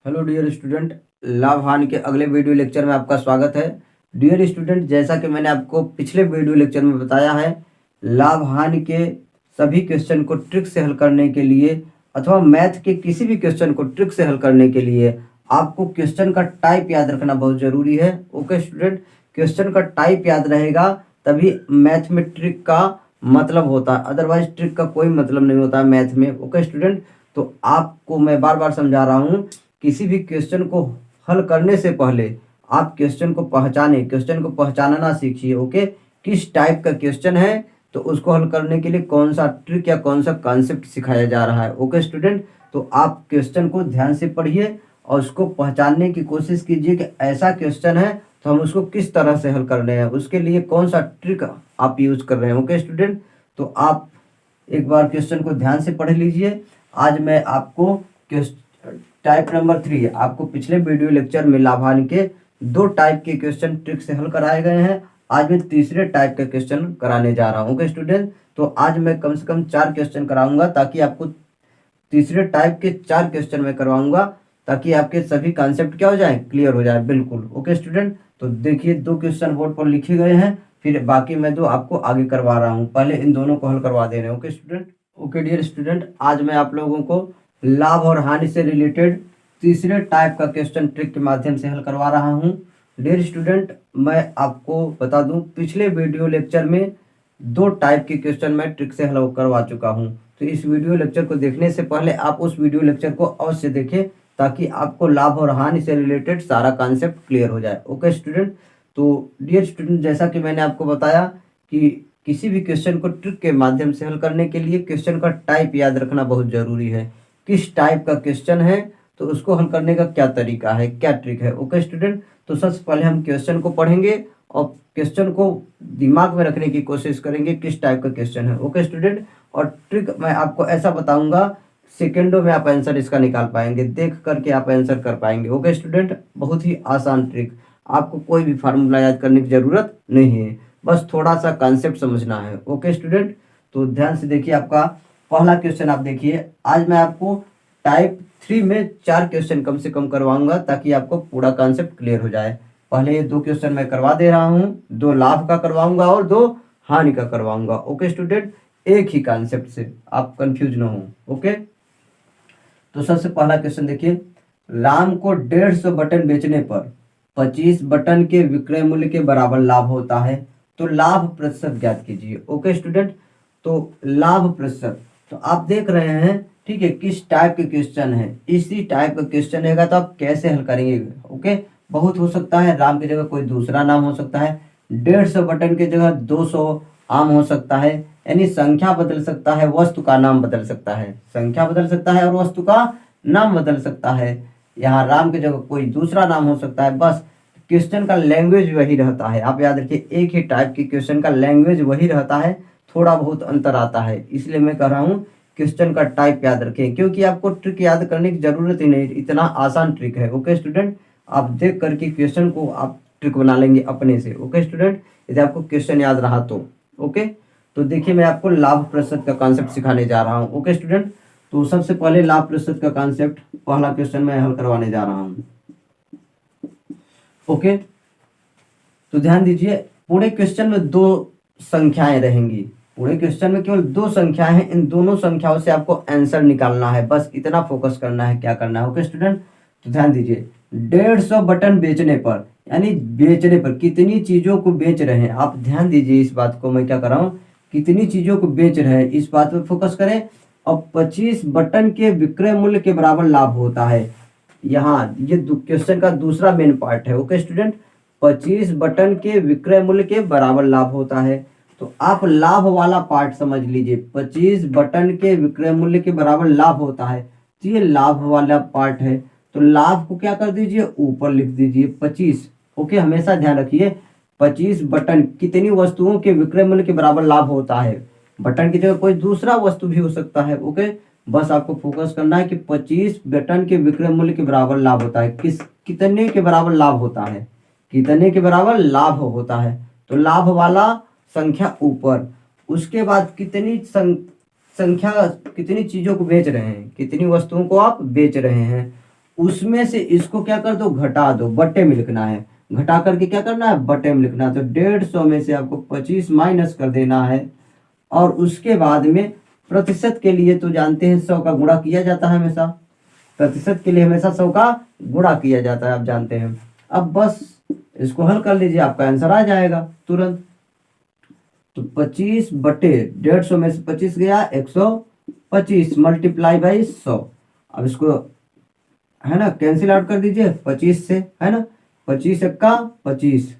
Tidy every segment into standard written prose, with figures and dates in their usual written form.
Hello dear student, लाभ हानि के अगले वीडियो लेक्चर में आपका स्वागत है। डियर स्टूडेंट, जैसा कि मैंने आपको पिछले वीडियो लेक्चर में बताया है, लाभ हानि के सभी क्वेश्चन को ट्रिक से हल करने के लिए अथवा मैथ के किसी भी क्वेश्चन को ट्रिक से हल करने के लिए आपको क्वेश्चन का टाइप याद रखना बहुत ज़रूरी है। ओके स्टूडेंट, क्वेश्चन का टाइप याद रहेगा तभी मैथ में ट्रिक का मतलब होता है, अदरवाइज ट्रिक का कोई मतलब नहीं होता है मैथ में। ओके स्टूडेंट, तो आपको मैं बार बार समझा रहा हूँ, किसी भी क्वेश्चन को हल करने से पहले आप क्वेश्चन को पहचानना सीखिए। ओके, किस टाइप का क्वेश्चन है तो उसको हल करने के लिए कौन सा ट्रिक या कौन सा कॉन्सेप्ट सिखाया जा रहा है। ओके स्टूडेंट, तो आप क्वेश्चन को ध्यान से पढ़िए और उसको पहचानने की कोशिश कीजिए कि ऐसा क्वेश्चन है तो हम उसको किस तरह से हल कर रहे हैं, उसके लिए कौन सा ट्रिक आप यूज कर रहे हैं। ओके स्टूडेंट, तो आप एक बार क्वेश्चन को ध्यान से पढ़ लीजिए। आज मैं आपको टाइप नंबर 3, आपको पिछले वीडियो लेक्चर में लाभ हानि के 2 टाइप के क्वेश्चन ट्रिक से हल कराए गए हैं। आज मैं तीसरे टाइप का क्वेश्चन कराने जा रहा हूँ। ओके स्टूडेंट, तो आज मैं कम से कम 4 क्वेश्चन कराऊंगा ताकि आपको तीसरे टाइप के 4 क्वेश्चन में करवाऊंगा ताकि आपके सभी कॉन्सेप्ट क्या हो जाए, क्लियर हो जाए बिल्कुल। ओके स्टूडेंट, तो देखिए 2 क्वेश्चन बोर्ड पर लिखे गए हैं, फिर बाकी मैं 2 आपको आगे करवा रहा हूँ। पहले इन दोनों को हल करवा दे रहे हैं। Okay student, okay dear student, आज मैं आप लोगों को लाभ और हानि से रिलेटेड तीसरे टाइप का क्वेश्चन ट्रिक के माध्यम से हल करवा रहा हूँ। डियर स्टूडेंट, मैं आपको बता दूं, पिछले वीडियो लेक्चर में 2 टाइप के क्वेश्चन मैं ट्रिक से हल करवा चुका हूँ। तो इस वीडियो लेक्चर को देखने से पहले आप उस वीडियो लेक्चर को अवश्य देखें ताकि आपको लाभ और हानि से रिलेटेड सारा कॉन्सेप्ट क्लियर हो जाए। ओके स्टूडेंट, तो डियर स्टूडेंट, जैसा कि मैंने आपको बताया कि किसी भी क्वेश्चन को ट्रिक के माध्यम से हल करने के लिए क्वेश्चन का टाइप याद रखना बहुत ज़रूरी है। किस टाइप का क्वेश्चन है तो उसको हल करने का क्या तरीका है, क्या ट्रिक है। ओके स्टूडेंट, तो सबसे पहले हम क्वेश्चन को पढ़ेंगे और क्वेश्चन को दिमाग में रखने की कोशिश करेंगे किस टाइप का क्वेश्चन है। ओके स्टूडेंट, और ट्रिक मैं आपको ऐसा बताऊंगा, सेकेंडों में आप आंसर इसका निकाल पाएंगे, देख करके आप आंसर कर पाएंगे। ओके स्टूडेंट, बहुत ही आसान ट्रिक, आपको कोई भी फार्मूला याद करने की जरूरत नहीं है, बस थोड़ा सा कॉन्सेप्ट समझना है। ओके स्टूडेंट, तो ध्यान से देखिए, आपका पहला क्वेश्चन आप देखिए। आज मैं आपको टाइप 3 में 4 क्वेश्चन कम से कम करवाऊंगा ताकि आपको पूरा कॉन्सेप्ट क्लियर हो जाए। पहले ये 2 क्वेश्चन मैं करवा दे रहा हूँ, 2 लाभ का करवाऊंगा और 2 हानि का करवाऊंगा। ओके स्टूडेंट, एक ही कॉन्सेप्ट से आप कंफ्यूज ना हो। ओके, तो सबसे पहला क्वेश्चन देखिए, राम को 150 बटन बेचने पर 25 बटन के विक्रय मूल्य के बराबर लाभ होता है, तो लाभ प्रतिशत ज्ञात कीजिए। ओके स्टूडेंट, तो लाभ प्रतिशत, तो आप देख रहे हैं, ठीक है, किस टाइप के क्वेश्चन है, इसी टाइप का क्वेश्चन रहेगा तो आप कैसे हल करेंगे। ओके, बहुत हो सकता है, राम की जगह कोई दूसरा नाम हो सकता है, 150 बटन की जगह 200 आम हो सकता है, यानी संख्या बदल सकता है, वस्तु का नाम बदल सकता है, संख्या बदल सकता है और वस्तु का नाम बदल सकता है। यहाँ राम की जगह कोई दूसरा नाम हो सकता है, बस क्वेश्चन का लैंग्वेज वही रहता है। आप याद रखिए, एक ही टाइप की क्वेश्चन का लैंग्वेज वही रहता है, थोड़ा बहुत अंतर आता है, इसलिए मैं कह रहा हूँ क्वेश्चन का टाइप याद रखें, क्योंकि आपको ट्रिक याद करने की जरूरत ही नहीं, इतना आसान ट्रिक है। ओके स्टूडेंट, आप देख करके क्वेश्चन को आप ट्रिक बना लेंगे अपने से। ओके स्टूडेंट, यदि आपको क्वेश्चन याद रहा तो। ओके, तो देखिए मैं आपको लाभ प्रतिशत का कॉन्सेप्ट सिखाने जा रहा हूँ। ओके स्टूडेंट, तो सबसे पहले लाभ प्रतिशत का कॉन्सेप्ट, पहला क्वेश्चन मैं हल करवाने जा रहा हूँ। ओके, तो ध्यान दीजिए, पूरे क्वेश्चन में 2 संख्याएं रहेंगी, पूरे क्वेश्चन में केवल 2 संख्याएं हैं, इन दोनों संख्याओं से आपको आंसर निकालना है, बस इतना फोकस करना है, क्या करना है। ओके स्टूडेंट, तो ध्यान दीजिए, 150 बटन बेचने पर, यानी बेचने पर कितनी चीजों को बेच रहे हैं, आप ध्यान दीजिए इस बात को, मैं क्या कर रहा हूँ, कितनी चीजों को बेच रहे हैं इस बात पर फोकस करें। और 25 बटन के विक्रय मूल्य के बराबर लाभ होता है, यहाँ ये क्वेश्चन का दूसरा मेन पार्ट है। ओके स्टूडेंट, 25 बटन के विक्रय मूल्य के बराबर लाभ होता है, तो आप लाभ वाला पार्ट समझ लीजिए, 25 बटन के विक्रय मूल्य के बराबर लाभ होता है, तो ये लाभ वाला पार्ट है, तो लाभ को क्या कर दीजिए, ऊपर लिख दीजिए 25। ओके, हमेशा ध्यान रखिए, 25 बटन कितनी वस्तुओं के विक्रय मूल्य के बराबर लाभ होता है, बटन की जगह कोई दूसरा वस्तु भी हो सकता है। ओके, बस आपको फोकस करना है कि 25 बटन के विक्रय मूल्य के बराबर लाभ होता है, कितने के बराबर लाभ होता है, कितने के बराबर लाभ होता है, तो लाभ वाला संख्या ऊपर, उसके बाद कितनी संख्या, कितनी चीजों को बेच रहे हैं, कितनी वस्तुओं को आप बेच रहे हैं, उसमें से इसको क्या कर दो, घटा दो, बट्टे में लिखना है, घटा करके क्या करना है, बट्टे में लिखना है। तो 150 में से आपको 25 माइनस कर देना है, और उसके बाद में प्रतिशत के लिए तो जानते हैं 100 का गुणा किया जाता है हमेशा, प्रतिशत के लिए हमेशा 100 का गुणा किया जाता है, आप जानते हैं। अब बस इसको हल कर लीजिए, आपका आंसर आ जाएगा तुरंत। तो 25 बटे 150 में से 25 गया, 125 मल्टीप्लाई बाई 100। अब इसको है ना कैंसिल आउट कर दीजिए 25 से, है ना, 25 एक्का 25,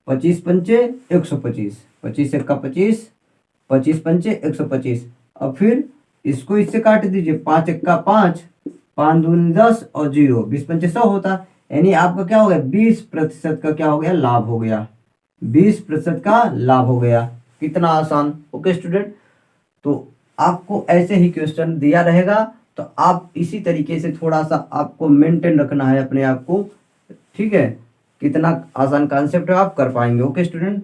25 पंचे 125, 25 एक्का 25, 25 पंचे 125। अब फिर इसको इससे काट दीजिए, 5 एक्का 5, 5 दूनी 10 और 0, 20 पंचे 100 होता, यानी आपका क्या हो गया, 20% का क्या हो गया, लाभ हो गया, 20% का लाभ हो गया। कितना आसान। ओके स्टूडेंट, तो आपको ऐसे ही क्वेश्चन दिया रहेगा, तो आप इसी तरीके से थोड़ा सा आपको मेंटेन रखना है अपने आप को, ठीक है। कितना आसान कॉन्सेप्ट है, आप कर पाएंगे। ओके स्टूडेंट,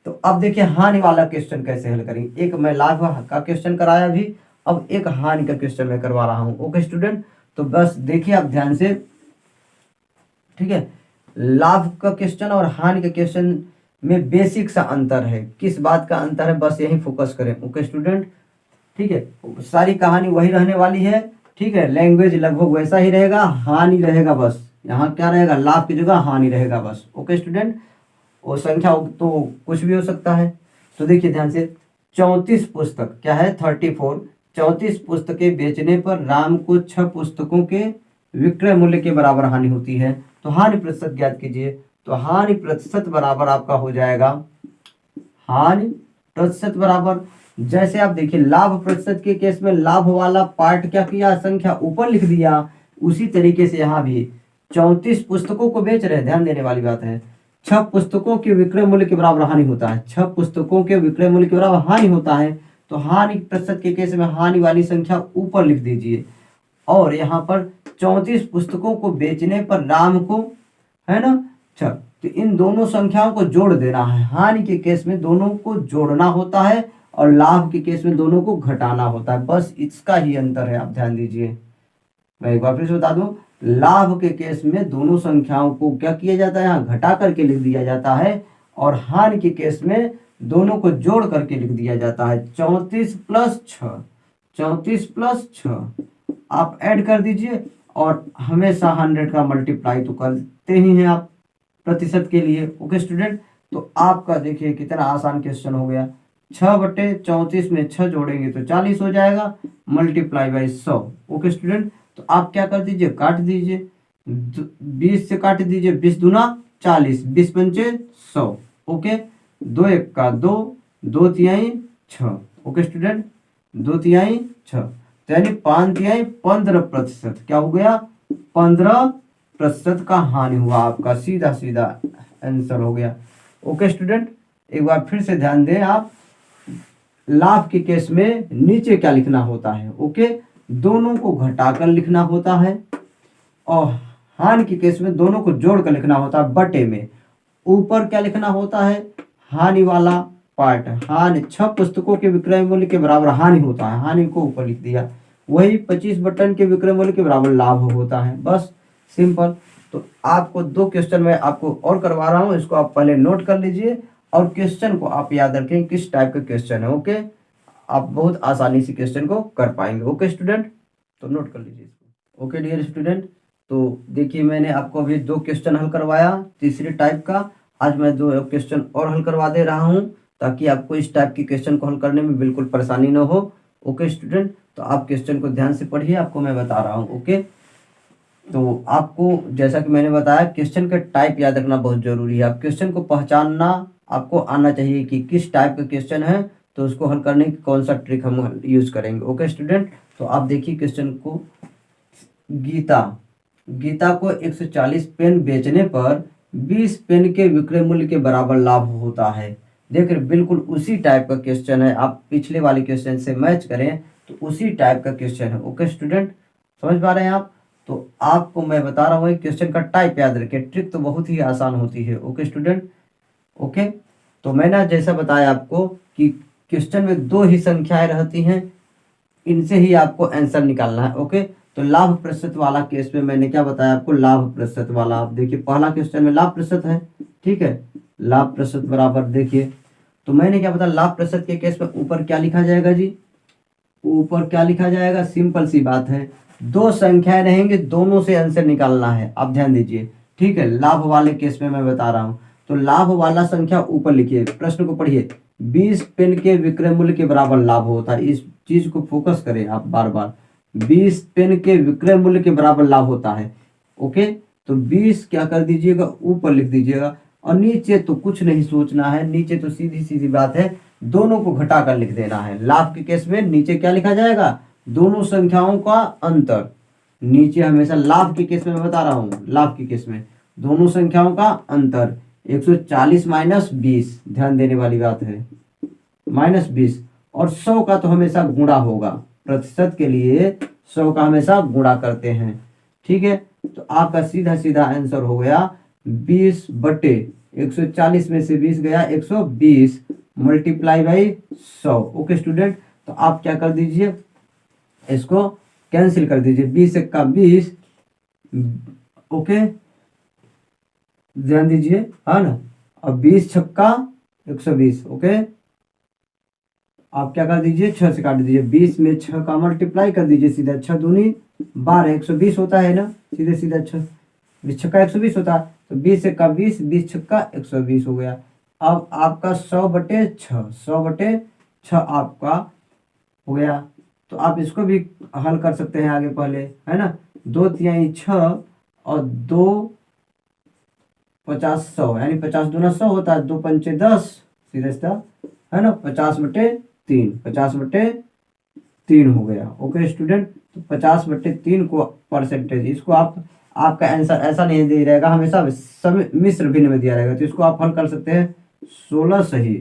तो अब देखिए हानि वाला क्वेश्चन कैसे हल करेंगे। एक मैं लाभ का क्वेश्चन कराया भी, अब एक हानि का क्वेश्चन मैं करवा रहा हूँ। ओके स्टूडेंट, तो बस देखिए आप ध्यान से, ठीक है। लाभ का क्वेश्चन और हानि का क्वेश्चन में बेसिक सा अंतर है, किस बात का अंतर है, बस यही फोकस करें। ओके स्टूडेंट, ठीक है, सारी कहानी वही रहने वाली है, ठीक है, लैंग्वेज लगभग वैसा ही रहेगा, हानि रहेगा बस, यहाँ क्या रहेगा, लाभ की जगह हानि रहेगा बस। ओके स्टूडेंट, वो संख्या तो कुछ भी हो सकता है। तो देखिए ध्यान से, 34 पुस्तक क्या है, 34, 34 पुस्तकें बेचने पर राम को 6 पुस्तकों के विक्रय मूल्य के बराबर हानि होती है, तो हानि प्रतिशत ज्ञात कीजिए। तो हानि प्रतिशत बराबर आपका हो जाएगा, हानि प्रतिशत बराबर, जैसे आप देखिए लाभ प्रतिशत के केस में लाभ वाला पार्ट क्या किया, संख्या ऊपर लिख दिया, उसी तरीके से यहाँ भी 34 पुस्तकों को बेच रहे हैं, ध्यान देने वाली बात है, 6 पुस्तकों के विक्रय मूल्य के बराबर हानि होता है, 6 पुस्तकों के विक्रय मूल्य के बराबर हानि होता है, तो हानि प्रतिशत के केस में हानि वाली संख्या ऊपर लिख दीजिए, और यहाँ पर 34 पुस्तकों को बेचने पर राम को, है ना, अच्छा, तो इन दोनों संख्याओं को जोड़ देना है। हानि के केस में दोनों को जोड़ना होता है, और लाभ के केस में दोनों को घटाना होता है, बस इसका ही अंतर है, आप ध्यान दीजिए। मैं एक बार फिर से बता दूं, लाभ के केस में दोनों संख्याओं को क्या किया जाता है, यहाँ घटा करके लिख दिया जाता है, और हानि के केस में दोनों को जोड़ करके लिख दिया जाता है। 34 प्लस 6, 34 प्लस 6 आप ऐड कर दीजिए, और हमेशा 100 का मल्टीप्लाई तो करते ही हैं आप प्रतिशत के लिए। ओके स्टूडेंट, तो आपका देखिए कितना आसान क्वेश्चन हो गया, 6 बटे 34 में 6 जोड़ेंगे तो 40 हो जाएगा, मल्टीप्लाई बाई 100। ओके स्टूडेंट, तो आप क्या कर दीजिए, काट दीजिए, 20 से काट दीजिए, 20 दूना 40, 20 पंचे 100। ओके, 2 एक का 2, 2 तिहाई 6। ओके स्टूडेंट, 2 तिहाई 6, तो यानी 5 तिहाई 15%, क्या हो गया, 15% का हानि हुआ आपका, सीधा सीधा आंसर हो गया। ओके स्टूडेंट, एक बार फिर से ध्यान दें आप, लाभ के केस में नीचे क्या लिखना होता है, ओके, दोनों को घटाकर लिखना होता है, और हानि के केस में दोनों को जोड़कर लिखना होता है बटे में। ऊपर क्या लिखना होता है, हानि वाला पार्ट, हानि 6 पुस्तकों के विक्रय मूल्य के बराबर हानि होता है, हानि को ऊपर लिख दिया, वही 25 बटन के विक्रय मूल्य के बराबर लाभ होता है, बस सिंपल। तो आपको 2 क्वेश्चन मैं आपको और करवा रहा हूँ, इसको आप पहले नोट कर लीजिए, और क्वेश्चन को आप याद रखें किस टाइप का क्वेश्चन है। ओके, आप बहुत आसानी से क्वेश्चन को कर पाएंगे। ओके स्टूडेंट, तो नोट कर लीजिए इसको। ओके डियर स्टूडेंट, तो देखिए मैंने आपको अभी 2 क्वेश्चन हल करवाया तीसरे टाइप का, आज मैं 2 क्वेश्चन और हल करवा दे रहा हूँ, ताकि आपको इस टाइप की क्वेश्चन को हल करने में बिल्कुल परेशानी न हो। ओके स्टूडेंट, तो आप क्वेश्चन को ध्यान से पढ़िए, आपको मैं बता रहा हूँ। ओके, तो आपको जैसा कि मैंने बताया, क्वेश्चन का टाइप याद रखना बहुत जरूरी है, आप क्वेश्चन को पहचानना आपको आना चाहिए कि किस टाइप का क्वेश्चन है, तो उसको हल करने की कौन सा ट्रिक हम यूज करेंगे। ओके स्टूडेंट, तो आप देखिए क्वेश्चन को, गीता को 140 पेन बेचने पर 20 पेन के विक्रय मूल्य के बराबर लाभ होता है। देख रहे, बिल्कुल उसी टाइप का क्वेश्चन है, आप पिछले वाले क्वेश्चन से मैच करें तो उसी टाइप का क्वेश्चन है। ओके स्टूडेंट, समझ पा रहे हैं आप, तो आपको मैं बता रहा हूँ क्वेश्चन का टाइप याद रखें, ट्रिक तो बहुत ही आसान होती है। ओके स्टूडेंट, ओके, तो मैंने जैसा बताया आपको कि क्वेश्चन में 2 ही संख्याएं रहती हैं, इनसे ही आपको आंसर निकालना है। ओके, तो लाभ प्रतिशत वाला केस में मैंने क्या बताया आपको, लाभ प्रतिशत वाला। आप देखिए पहला क्वेश्चन में लाभ प्रतिशत है, ठीक है, लाभ प्रतिशत बराबर देखिए, तो मैंने क्या बताया, लाभ प्रतिशत के केस में ऊपर क्या लिखा जाएगा जी, ऊपर क्या लिखा जाएगा, सिंपल सी बात है, दो संख्याएं रहेंगे, दोनों से आंसर निकालना है। आप ध्यान दीजिए, ठीक है, लाभ वाले केस में मैं बता रहा हूं, तो लाभ वाला संख्या ऊपर लिखिए, प्रश्न को पढ़िए, 20 पेन के विक्रय मूल्य के बराबर लाभ होता है। इस चीज को फोकस करें आप बार बार, 20 पेन के विक्रय मूल्य के बराबर लाभ होता है। ओके, तो 20 क्या कर दीजिएगा, ऊपर लिख दीजिएगा, और नीचे तो कुछ नहीं सोचना है, नीचे तो सीधी सीधी बात है, दोनों को घटा कर लिख देना है। लाभ के केस में नीचे क्या लिखा जाएगा, दोनों संख्याओं का अंतर। नीचे हमेशा लाभ के केस में मैं बता रहा हूं, लाभ के केस में दोनों संख्याओं का अंतर 140 माइनस 20, ध्यान देने वाली बात है, माइनस 20, और 100 का तो हमेशा गुणा होगा, प्रतिशत के लिए 100 का हमेशा गुणा करते हैं, ठीक है। तो आपका सीधा सीधा आंसर हो गया 20 बटे 140 में से 20 गया 120 मल्टीप्लाई बाई 100। ओके स्टूडेंट, तो आप क्या कर दीजिए, इसको कैंसिल कर दीजिए, 20 एक का 20, ओके ध्यान दीजिए, है ना, अब 20 छक्का 120, ओके आप क्या कर दीजिए, 6 से काट दीजिए, 20 में 6 का मल्टीप्लाई कर दीजिए, सीधा 6 दूनी 12, 120 होता है ना, सीधे सीधा 6, 20 छक्का 120 होता है, तो 20 एक का 20, 20 छक्का 120 हो गया। अब आपका 100 बटे 6, 100 बटे 6 आपका हो गया। तो आप इसको भी हल कर सकते हैं आगे पहले, है ना, 2 तिहाई 6 और 2 50 100, यानी 50 दूना 100 होता है, 2 पंचे 10, सीधा सीधा, है ना, 50 बटे 3, 50 बटे 3 हो गया। ओके स्टूडेंट, तो 50 बटे 3 को परसेंटेज, इसको आप, आपका आंसर ऐसा नहीं दे रहेगा, हमेशा मिश्र भिन्न में दिया रहेगा, तो इसको आप हल कर सकते हैं 16 सही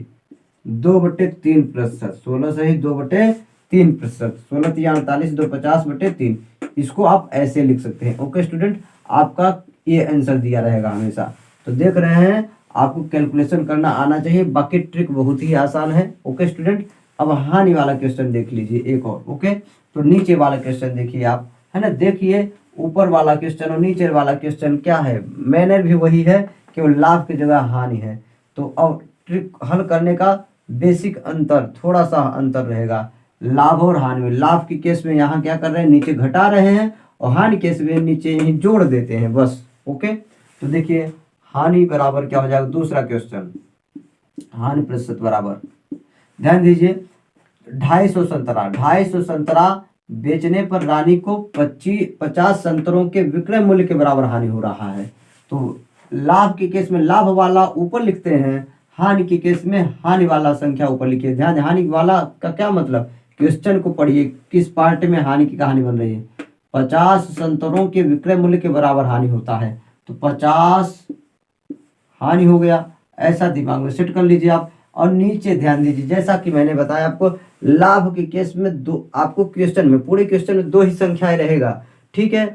2 बटे 3 प्रतिशत, 16 सही 2 बटे 3 प्रतिशत, 16 तिया 48, 2 50 बटे 3, इसको आप ऐसे लिख सकते हैं। ओके स्टूडेंट, आपका ये आंसर दिया रहेगा हमेशा। तो देख रहे हैं, आपको कैलकुलेशन करना आना चाहिए, बाकी ट्रिक बहुत ही आसान है। ओके स्टूडेंट, अब हानि वाला क्वेश्चन देख लीजिए एक और। ओके, तो नीचे वाला क्वेश्चन देखिए आप, है ना, देखिए ऊपर वाला क्वेश्चन और नीचे वाला क्वेश्चन क्या है, मैनर भी वही है, केवल लाभ की जगह हानि है। तो अब ट्रिक हल करने का बेसिक अंतर, थोड़ा सा अंतर रहेगा लाभ और हानि में। लाभ के केस में यहाँ क्या कर रहे हैं, नीचे घटा रहे हैं, और हानि केस में नीचे यहीं जोड़ देते हैं बस। ओके, तो देखिए हानि बराबर क्या हो जाएगा, दूसरा क्वेश्चन, हानि प्रतिशत बराबर, ध्यान दीजिए, 250 संतरा, 250 संतरा बेचने पर रानी को 50 संतरों के विक्रय मूल्य के बराबर हानि हो रहा है। तो लाभ के केस में लाभ वाला ऊपर लिखते हैं, हानि के केस में हानि वाला संख्या ऊपर लिखिए। ध्यान, हानि वाला का क्या मतलब, क्वेश्चन को पढ़िए, किस पार्ट में हानि की कहानी बन रही है, 50 संतरों के विक्रय मूल्य के बराबर हानि होता है, तो 50 हानि हो गया, ऐसा दिमाग में सेट कर लीजिए आप। और नीचे ध्यान दीजिए, जैसा कि मैंने बताया आपको, लाभ के केस में दो, आपको क्वेश्चन में, पूरे क्वेश्चन में 2 ही संख्याएं रहेगा, ठीक है।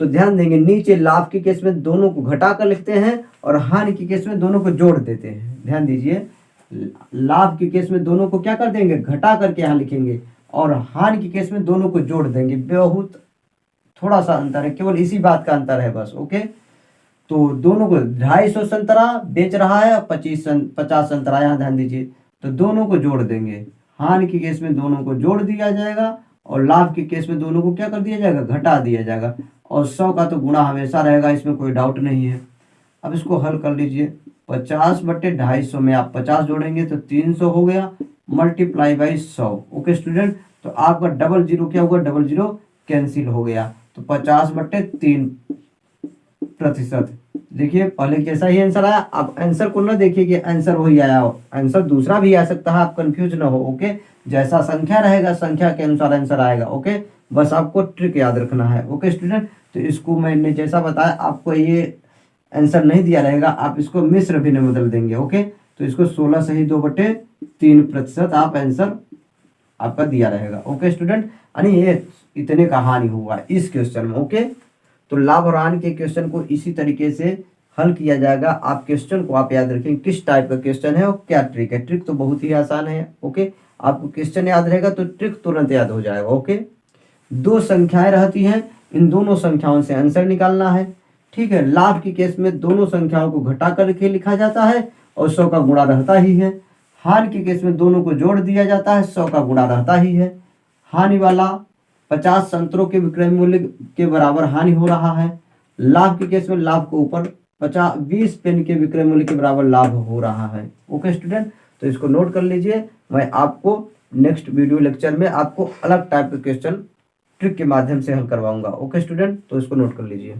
तो ध्यान देंगे, नीचे लाभ के केस में दोनों को घटा कर लिखते हैं, और हानि के केस में दोनों को जोड़ देते हैं। ध्यान दीजिए, लाभ के केस में दोनों को क्या कर देंगे, घटा करके यहाँ लिखेंगे, और हानि के केस में दोनों को जोड़ देंगे। बहुत थोड़ा सा अंतर है, केवल इसी बात का अंतर है बस। ओके, तो दोनों को 250 संतरा बेच रहा है, 50 संतरा, यहाँ ध्यान दीजिए, तो दोनों को जोड़ देंगे। हानि के केस में दोनों को जोड़ दिया जाएगा, और लाभ के केस में दोनों को क्या कर दिया जाएगा, घटा दिया जाएगा, और 100 का तो गुणा हमेशा रहेगा, इसमें कोई डाउट नहीं है। अब इसको हल कर लीजिए, 50 बटे 250 में आप 50 जोड़ेंगे तो 300 हो गया, मल्टीप्लाई बाई 100। ओके स्टूडेंट, तो आपका डबल जीरो क्या होगा, डबल जीरो कैंसिल हो गया, तो 50 बटे 3 प्रतिशत। देखिए पहले कैसा ही आंसर आया, आप आंसर को ना देखिए कि आंसर वही आया हो, आंसर दूसरा भी आ सकता है, आप कंफ्यूज ना हो। ओके, जैसा संख्या रहेगा संख्या के अनुसार आंसर आएगा। ओके, बस आपको ट्रिक याद रखना है। ओके स्टूडेंट, तो इसको मैंने जैसा बताया, आपको ये आंसर नहीं दिया रहेगा, आप इसको मिश्र भिन्न में बदल देंगे। ओके, तो इसको 16 सही 2 बटे 3 प्रतिशत आप आंसर आपका दिया रहेगा। ओके स्टूडेंट, यानी ये इतने का हानि हुआ इस क्वेश्चन में। ओके, तो लाभ और हानि के क्वेश्चन को इसी तरीके से हल किया जाएगा। आप क्वेश्चन को आप याद रखें किस टाइप का क्वेश्चन है और क्या ट्रिक है। ट्रिक तो बहुत ही आसान है। ओके, आपको क्वेश्चन याद रहेगा तो ट्रिक तुरंत याद हो जाएगा। ओके, दो संख्याएं रहती हैं, इन दोनों संख्याओं से आंसर निकालना है। ठीक है, लाभ के केस में दोनों संख्याओं को घटा करके लिखा जाता है और 100 का गुणा रहता ही है। हानि के केस में दोनों को जोड़ दिया जाता है, 100 का गुणा रहता ही है। हानि वाला 50 संतरों के विक्रय मूल्य के बराबर हानि हो रहा है। लाभ के केस में लाभ को ऊपर 20 पेन के विक्रय मूल्य के बराबर लाभ हो रहा है। ओके स्टूडेंट, तो इसको नोट कर लीजिए। मैं आपको नेक्स्ट वीडियो लेक्चर में आपको अलग टाइप के क्वेश्चन ट्रिक के माध्यम से हल करवाऊंगा। ओके स्टूडेंट, तो इसको नोट कर लीजिए।